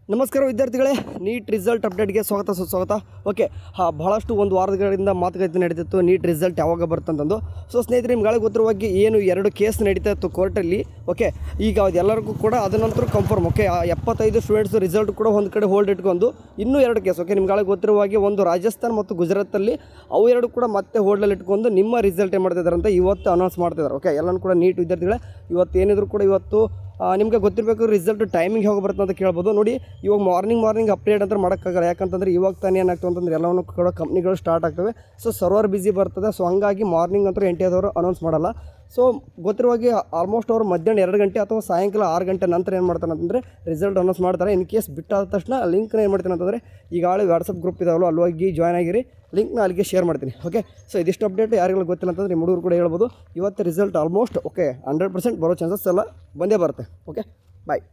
ನಮಸ್ಕಾರ ವಿದ್ಯಾರ್ಥಿಗಳೇ, NEET result ಅಪ್ಡೇಟ್ಗೆ ಸ್ವಾಗತ ಸುಸ್ವಾಗತ. ಓಕೆ, ಬಹಳಷ್ಟು ಒಂದು ವಾರಗಳಿಂದ ಮಾತುಕತೆ ನಡೀತಿತ್ತು ನೀಟ್ ರಿಸಲ್ಟ್ ಯಾವಾಗ ಬರ್ತಂತಂದು. ಸೊ ಸ್ನೇಹಿತರೆ, ನಿಮ್ಗಳಿಗೆ ಗೊತ್ತಿರುವಾಗಿ ಏನು 2 ಕೇಸ್ ನಡೀತಾ ಇತ್ತು ಕೋರ್ಟಲ್ಲಿ. ಓಕೆ, ಈಗ ಅದೆಲ್ಲರಿಗೂ ಕೂಡ ಅದನಂತರ ಕನ್ಫರ್ಮ್. ಓಕೆ, 75 ಸ್ಟೂಡೆಂಟ್ಸ್ ರಿಸಲ್ಟ್ ಕೂಡ ಒಂದು ಕಡೆ ಹೋಲ್ಡ್ ಇಟ್ಕೊಂಡು ಇನ್ನೂ 2 ಕೇಸ್. ಓಕೆ, ನಿಮ್ಗಳಿಗೆ ಗೊತ್ತಿರುವಾಗೆ ಒಂದು ರಾಜಸ್ಥಾನ್ ಮತ್ತು ಗುಜರಾತಲ್ಲಿ ಅವು 2 ಕೂಡ ಮತ್ತೆ ಹೋಲ್ಡಲ್ಲಿ ಇಟ್ಕೊಂಡು ನಿಮ್ಮ ರಿಸಲ್ಟ್ ಏನು ಮಾಡ್ತಿದ್ದಾರೆ ಅಂತ ಇವತ್ತು ಅನೌನ್ಸ್ ಮಾಡ್ತಿದ್ದಾರೆ. ಓಕೆ, ಎಲ್ಲನೂ ಕೂಡ ನೀಟ್ ವಿದ್ಯಾರ್ಥಿಗಳೇ ಇವತ್ತು ಏನಿದ್ರು ಕೂಡ ಇವತ್ತು ನಿಮಗೆ ಗೊತ್ತಿರಬೇಕು ರಿಸಲ್ಟ್ ಟೈಮಿಂಗ್ ಯಾವಾಗ ಬರುತ್ತೆ ಅಂತ ಕೇಳ್ಬೋದು. ನೋಡಿ, ಇವಾಗ ಮಾರ್ನಿಂಗ್ ಅಪ್ಡೇಟ್ ಅಂತ ಮಾಡೋಕ್ಕಾಗಲ್ಲ. ಯಾಕಂತಂದರೆ ಇವಾಗ ತಾನೇ ಏನಾಗ್ತದೆ ಅಂತಂದರೆ ಎಲ್ಲವನ್ನೂ ಕೂಡ ಕಂಪ್ನಿಗಳು ಸ್ಟಾರ್ಟ್ ಆಗ್ತವೆ. ಸೊ ಸರ್ವರ್ ಬಿಸಿ ಬರ್ತದೆ. ಸೊ ಹಂಗಾಗಿ ಮಾರ್ನಿಂಗ್ ಅಂತೂ NTAದವರು ಅನೌನ್ಸ್ ಮಾಡಲ್ಲ. ಸೊ ಗೊತ್ತಿರುವಾಗೆ ಆಲ್ಮೋಸ್ಟ್ ಅವರು ಮಧ್ಯಾಹ್ನ 2 ಗಂಟೆ ಅಥವಾ ಸಾಯಂಕಾಲ 6 ಗಂಟೆ ನಂತರ ಏನು ಮಾಡ್ತಾರೆ ಅಂತಂದರೆ ರಿಸಲ್ಟ್ ಅನೌನ್ಸ್ ಮಾಡ್ತಾರೆ. ಇನ್ ಕೇಸ್ ಬಿಟ್ಟಾದ ತಕ್ಷಣ ಲಿಂಕ್ನ ಏನು ಮಾಡ್ತೀನಿ ಅಂತಂದರೆ ಈಗಾಗಲೇ ವಾಟ್ಸಪ್ ಗ್ರೂಪ್ ಇದಾವಲ್ಲ, ಅಲ್ಲಿ ಹೋಗಿ ಜಾಯ್ನ್ ಆಗಿರಿ, ಲಿಂಕ್ನ ಅಲ್ಲಿಗೆ ಶೇರ್ ಮಾಡ್ತೀನಿ. ಓಕೆ, ಸೊ ಇದಿಷ್ಟು ಅಪ್ಡೇಟ್ ಯಾರಿಗೆಲ್ಲ ಗೊತ್ತಿಲ್ಲ ಅಂತಂದರೆ ನಿಮ್ಮ ಹುಡುಗರು ಕೂಡ ಹೇಳ್ಬೋದು. ಇವತ್ತು ರಿಸಲ್ಟ್ ಆಲ್ಮೋಸ್ಟ್ ಓಕೆ 100% ಬರೋ ಚಾನ್ಸಸ್ ಎಲ್ಲ ಬಂದೇ ಬರುತ್ತೆ. ಓಕೆ, ಬಾಯ್.